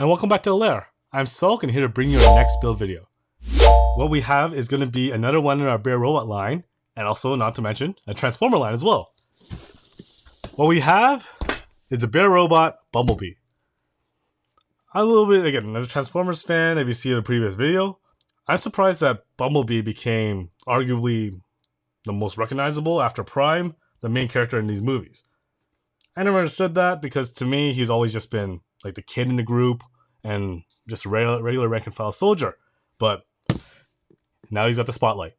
and welcome back to the Lair. I'm SULK and here to bring you our next build video. What we have is going to be another one in our Bear Robot line, and also, not to mention, a Transformer line as well. What we have is the Bear Robot Bumblebee. I'm a little bit, again, as a Transformers fan, if you see the previous video, I'm surprised that Bumblebee became arguably the most recognizable after Prime, the main character in these movies. I never understood that because to me, he's always just been like the kid in the group and just a regular rank and file soldier. But now he's got the spotlight.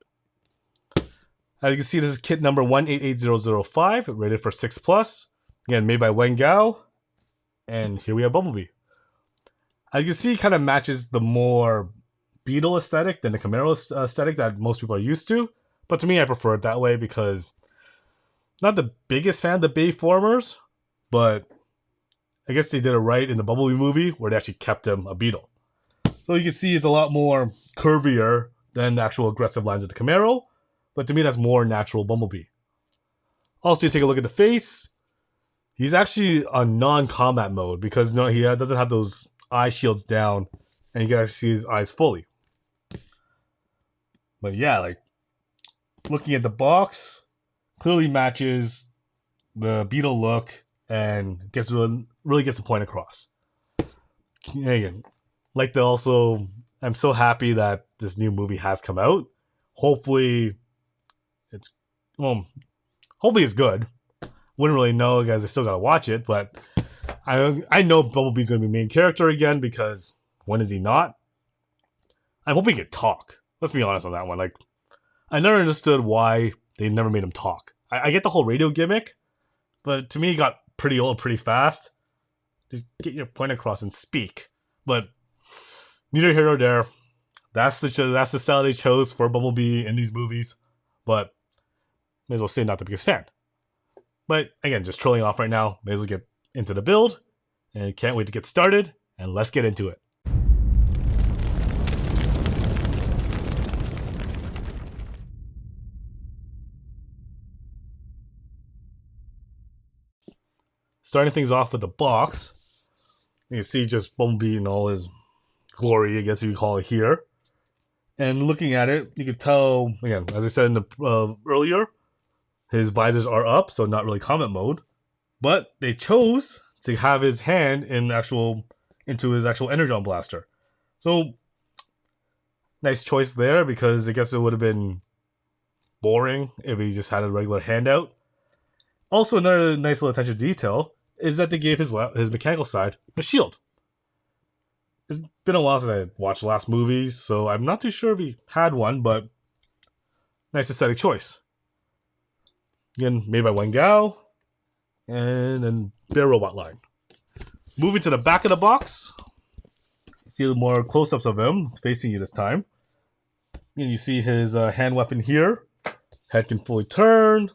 As you can see, this is kit number 188005, rated for 6+. Again, made by Wangao. And here we have Bumblebee. As you can see, it kind of matches the more Beetle aesthetic than the Camaro aesthetic that most people are used to. But to me, I prefer it that way because not the biggest fan of the Bayformers, but I guess they did it right in the Bumblebee movie where they actually kept him a Beetle. So you can see it's a lot more curvier than the actual aggressive lines of the Camaro, but to me that's more natural Bumblebee. Also, you take a look at the face. He's actually on non-combat mode because he doesn't have those eye shields down, and you can actually see his eyes fully. But yeah, like looking at the box, clearly matches the Beetle look and really gets the point across. Again, I'm so happy that this new movie has come out. Hopefully it's good. Wouldn't really know because I still gotta watch it, but I know Bumblebee's gonna be main character again because when is he not? I'm hoping he can talk. Let's be honest on that one. Like, I never understood why they never made him talk. I get the whole radio gimmick, but to me, he got pretty old pretty fast. Just get your point across and speak. But neither here nor there. That's the style they chose for Bumblebee in these movies. But may as well say not the biggest fan. But again, just trolling off right now. May as well get into the build. And can't wait to get started. And let's get into it. Starting things off with the box, you can see just Bumblebee in all his glory, I guess you could call it here. And looking at it, you can tell, again, as I said in the earlier, his visors are up, so not really combat mode. But they chose to have his hand into his actual energon blaster. So, nice choice there, because I guess it would have been boring if he just had a regular hand out. Also, another nice little attention to detail is that they gave his mechanical side a shield. It's been a while since I watched the last movies, so I'm not too sure if he had one, but nice aesthetic choice. Again, made by Wangao, and then Bear Robot line. Moving to the back of the box, see the more close-ups of him. It's facing you this time. And you see his hand weapon here. Head can fully turn.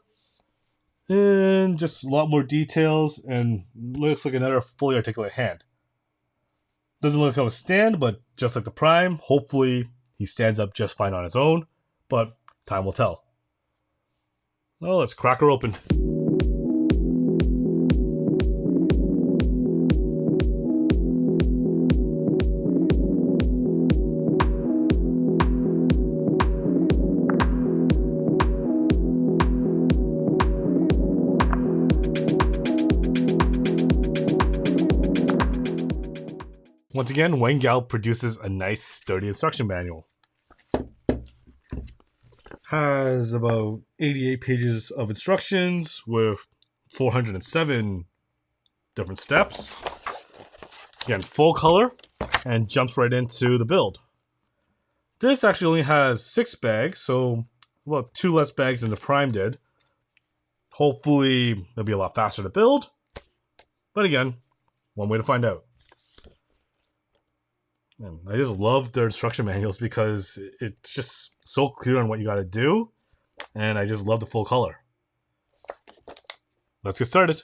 And just a lot more details, and looks like another fully articulate hand. Doesn't look like a stand, but just like the Prime, hopefully he stands up just fine on his own, but time will tell. Oh, let's crack her open. Once again, Wangao produces a nice, sturdy instruction manual. Has about 88 pages of instructions with 407 different steps. Again, full color, and jumps right into the build. This actually only has 6 bags, so well, 2 less bags than the Prime did. Hopefully, it'll be a lot faster to build. But again, one way to find out. And I just love their instruction manuals because it's just so clear on what you got to do, and I just love the full color. Let's get started.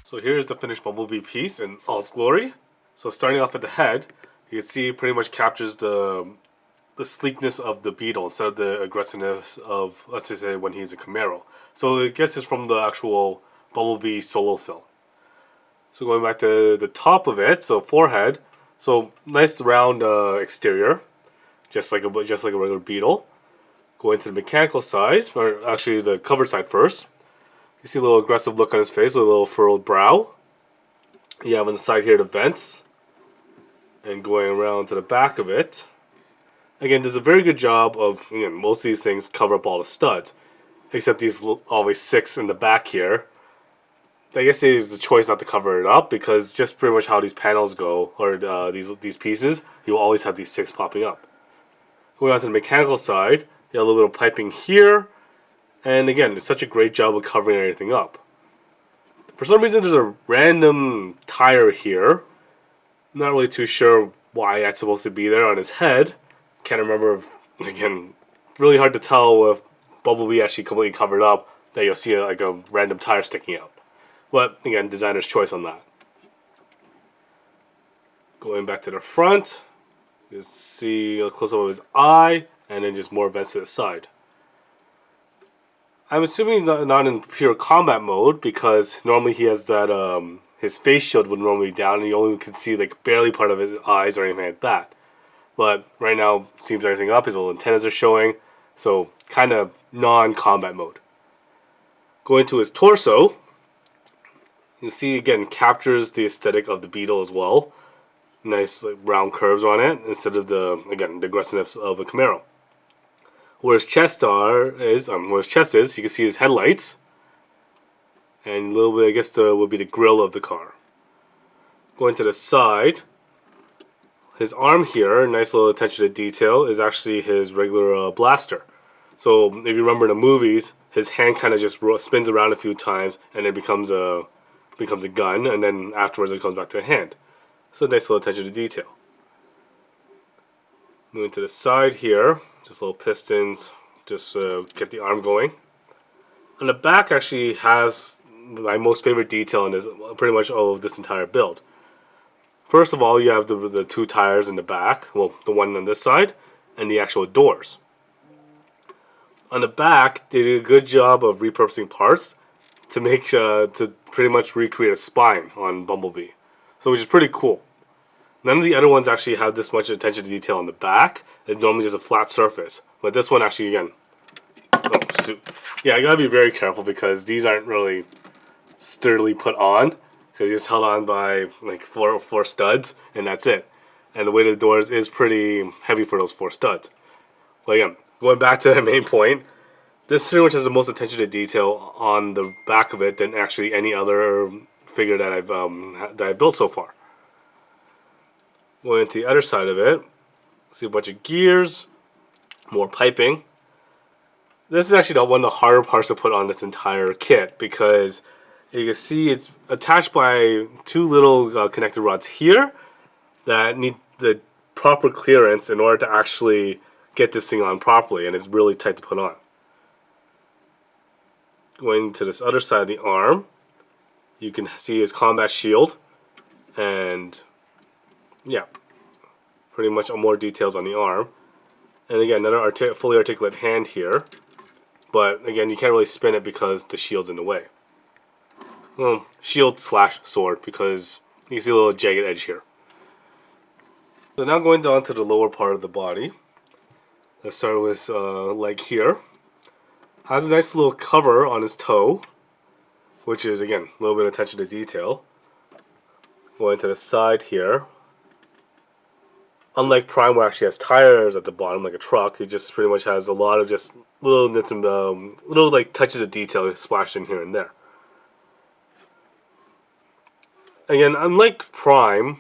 So here's the finished Bumblebee piece in all its glory. So starting off at the head, you can see it pretty much captures the sleekness of the Beetle instead of the aggressiveness of, let's just say, when he's a Camaro. So it gets this from the actual Bumblebee solo film. So going back to the top of it, so forehead, so nice round exterior, just like a regular Beetle. Going to the mechanical side, or actually the covered side first. You see a little aggressive look on his face with a little furrowed brow. You have on the side here the vents. And going around to the back of it. Again, does a very good job of, again, most of these things cover up all the studs. Except these always 6 in the back here. I guess it is the choice not to cover it up because just pretty much how these panels go, or these pieces, you will always have these 6 popping up. Going on to the mechanical side, you have a little bit of piping here. And again, it's such a great job of covering everything up. For some reason, there's a random tire here. Not really too sure why that's supposed to be there on his head. Can't remember, again, really hard to tell if Bumblebee actually completely covered up that you'll see like a random tire sticking out. But again, designer's choice on that. Going back to the front, you see a close-up of his eye, and then just more vents to the side. I'm assuming he's not in pure combat mode because normally he has that his face shield would normally be down and you only can see like barely part of his eyes or anything like that. But right now seems everything up, his little antennas are showing, so kind of non-combat mode. Going to his torso, you see again captures the aesthetic of the Beetle as well. Nice like, round curves on it instead of the aggressiveness of a Camaro. Where his chest is, you can see his headlights, and a little bit, I guess, would be the grill of the car. Going to the side, his arm here, nice little attention to detail, is actually his regular blaster. So if you remember in the movies, his hand kind of just spins around a few times, and it becomes a gun, and then afterwards it comes back to a hand. So nice little attention to detail. Moving to the side here, just little pistons, just get the arm going. On the back actually has my most favorite detail in this, pretty much all of this entire build. First of all, you have the 2 tires in the back, well, the one on this side, and the actual doors. On the back, they did a good job of repurposing parts to make to pretty much recreate a spine on Bumblebee, so which is pretty cool. None of the other ones actually have this much attention to detail on the back. It's normally just a flat surface. But this one actually, again... Oh, shoot. Yeah, I gotta be very careful because these aren't really sturdily put on. So just held on by like four studs, and that's it. And the weight of the doors is pretty heavy for those 4 studs. Well, again, going back to the main point, this pretty much has the most attention to detail on the back of it than actually any other figure that I've built so far. Going to the other side of it, see a bunch of gears, more piping. This is actually one of the harder parts to put on this entire kit because you can see it's attached by 2 little connector rods here that need the proper clearance in order to actually get this thing on properly, and it's really tight to put on. Going to this other side of the arm, you can see his combat shield, and yeah, pretty much more details on the arm. And again, another fully articulate hand here. But again, you can't really spin it because the shield's in the way. Well, shield / sword because you can see a little jagged edge here. So now going down to the lower part of the body. Let's start with leg here. Has a nice little cover on his toe, which is again a little bit of attention to detail. Going to the side here. Unlike Prime, where it actually has tires at the bottom like a truck, it just pretty much has a lot of just little nits and little like touches of detail splashed in here and there. Again, unlike Prime,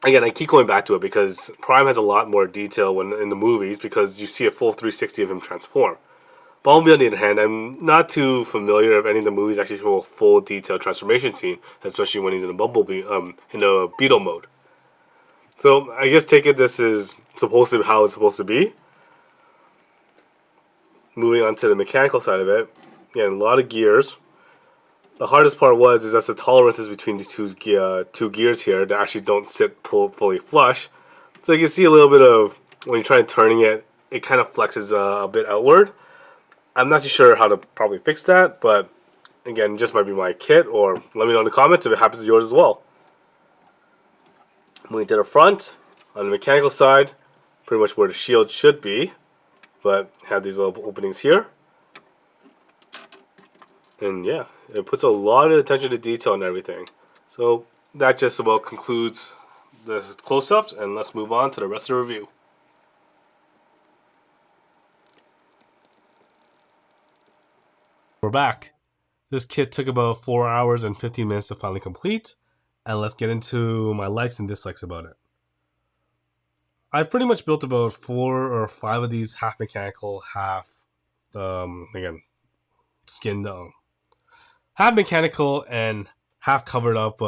again I keep going back to it because Prime has a lot more detail when in the movies because you see a full 360 of him transform. Bumblebee on the other hand, I'm not too familiar if any of the movies actually show a full detailed transformation scene, especially when he's in a Bumblebee in the Beetle mode. So I guess take it this is supposed to be how it's supposed to be. Moving on to the mechanical side of it, again, a lot of gears. The hardest part is that the tolerances between these two gears here that actually don't sit fully flush. So you can see a little bit of, when you try turning it, it kind of flexes a bit outward. I'm not too sure how to probably fix that, but again, just might be my kit, or let me know in the comments if it happens to yours as well. Moving to the front, on the mechanical side, pretty much where the shield should be, but have these little openings here. And yeah, it puts a lot of attention to detail and everything. So that just about concludes the close-ups, and let's move on to the rest of the review. We're back. This kit took about 4 hours and 15 minutes to finally complete, and let's get into my likes and dislikes about it. I've pretty much built about 4 or 5 of these half mechanical, half again skinned, half mechanical and half covered up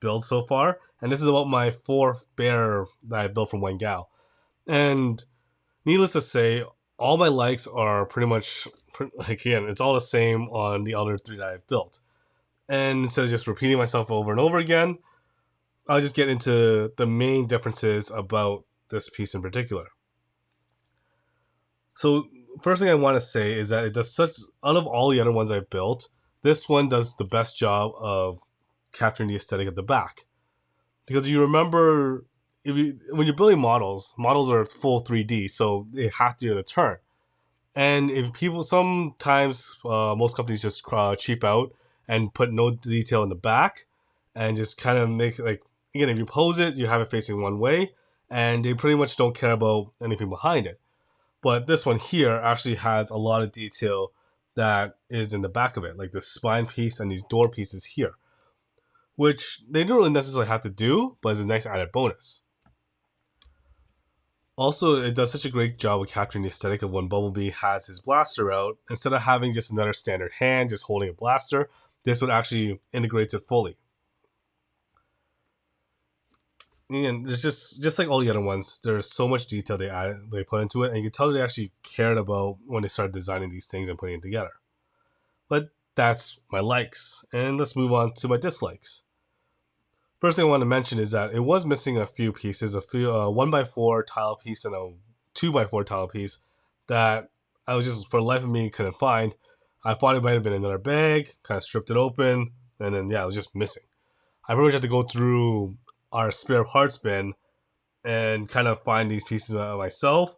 builds so far, and this is about my 4th bear that I built from Wangao. And needless to say, all my likes are pretty much, again, it's all the same on the other 3 that I've built. And instead of just repeating myself over and over again, I'll just get into the main differences about this piece in particular. So first thing I want to say is that it does such, out of all the other ones I've built, this one does the best job of capturing the aesthetic at the back. Because you remember, when you're building models are full 3D, so they have to be able to turn. And if people, sometimes most companies just cheap out and put no detail in the back, and just kind of make, like, again, if you pose it, you have it facing one way, and they pretty much don't care about anything behind it. But this one here actually has a lot of detail that is in the back of it, like the spine piece and these door pieces here, which they don't really necessarily have to do, but it's a nice added bonus. Also, it does such a great job of capturing the aesthetic of when Bumblebee has his blaster out. Instead of having just another standard hand just holding a blaster, this one actually integrates it fully. And it's just like all the other ones, there's so much detail they put into it, and you can tell they actually cared about when they started designing these things and putting it together. But that's my likes, and let's move on to my dislikes. First thing I want to mention is that it was missing a few pieces, a few 1x4 tile piece and a 2x4 tile piece that I was just, for the life of me, couldn't find. I thought it might have been another bag, kind of stripped it open, and then yeah, it was just missing. I pretty much had to go through our spare parts bin and kind of find these pieces myself,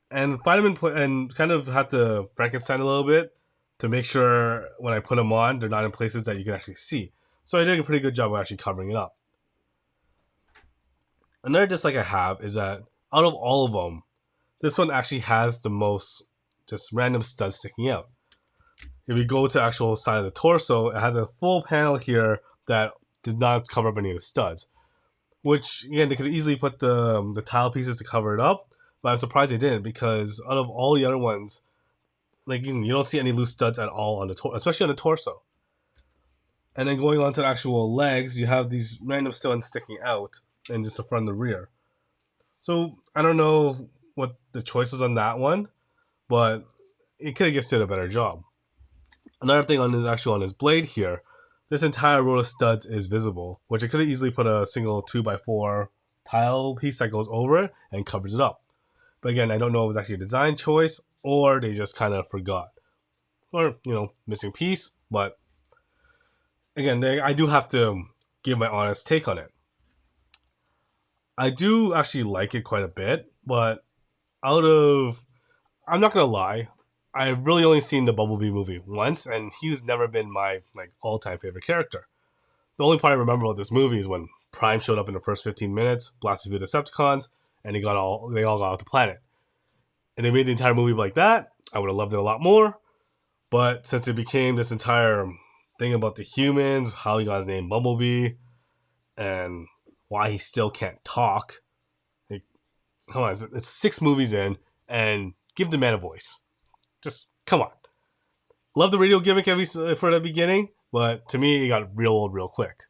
and find them and kind of have to Frankenstein a little bit to make sure when I put them on, they're not in places that you can actually see. So I did a pretty good job of actually covering it up. Another dislike I have is that out of all of them, this one actually has the most just random studs sticking out. If you go to the actual side of the torso, it has a full panel here that did not cover up any of the studs. Which, again, they could easily put the tile pieces to cover it up, but I'm surprised they didn't, because out of all the other ones, like, you don't see any loose studs at all on the torso, especially on the torso. And then going on to the actual legs, you have these random studs sticking out, and just the front and the rear. So I don't know what the choice was on that one, but it could have just did a better job. Another thing on his blade here, this entire row of studs is visible, which I could have easily put a single 2x4 tile piece that goes over it and covers it up. But again, I don't know if it was actually a design choice or they just kind of forgot, or missing piece. But again, I do have to give my honest take on it. I do actually like it quite a bit, but I'm not gonna lie, I've really only seen the Bumblebee movie once, and he's never been my all-time favorite character. The only part I remember about this movie is when Prime showed up in the first 15 minutes, blasted through the Decepticons, and they all got off the planet. And they made the entire movie like that, I would have loved it a lot more. But since it became this entire thing about the humans, how he got his name Bumblebee, and why he still can't talk. Come on, it's 6 movies in, and give the man a voice. Just, come on. Love the radio gimmick for the beginning, but to me, it got real old real quick.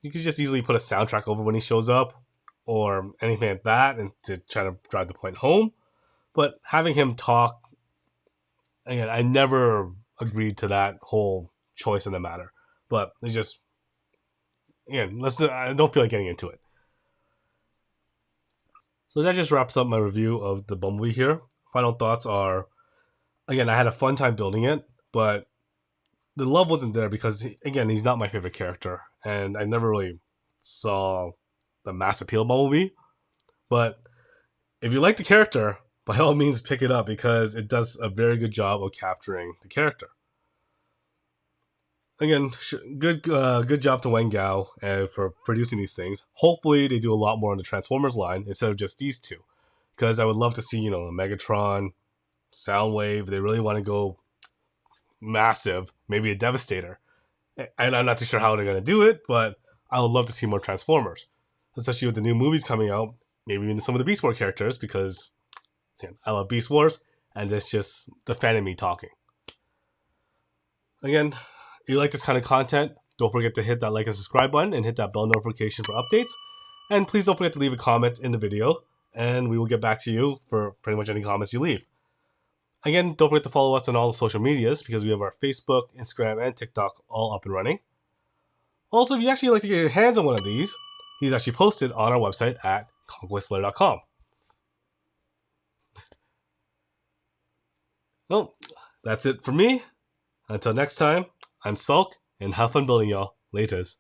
You could just easily put a soundtrack over when he shows up, or anything like that, and to try to drive the point home. But having him talk, again, I never agreed to that whole choice in the matter. But it's just, again, I don't feel like getting into it. So that just wraps up my review of the Bumblebee here. Final thoughts are, again, I had a fun time building it, but the love wasn't there because, again, he's not my favorite character, and I never really saw the mass appeal of Bumblebee. But if you like the character, by all means pick it up because it does a very good job of capturing the character. Again, good job to Wangao for producing these things. Hopefully they do a lot more on the Transformers line instead of just these two, because I would love to see, a Megatron, Soundwave. They really want to go massive, maybe a Devastator. And I'm not too sure how they're going to do it, but I would love to see more Transformers, especially with the new movies coming out. Maybe even some of the Beast Wars characters, because I love Beast Wars, and that's just the fan in me talking. Again, if you like this kind of content, don't forget to hit that like and subscribe button and hit that bell notification for updates. And please don't forget to leave a comment in the video, and we will get back to you for pretty much any comments you leave. Again, don't forget to follow us on all the social medias because we have our Facebook, Instagram, and TikTok all up and running. Also, if you actually like to get your hands on one of these, he's actually posted on our website at conquestslayer.com. Well, that's it for me. Until next time, I'm SULK, and have fun building, y'all. Laters.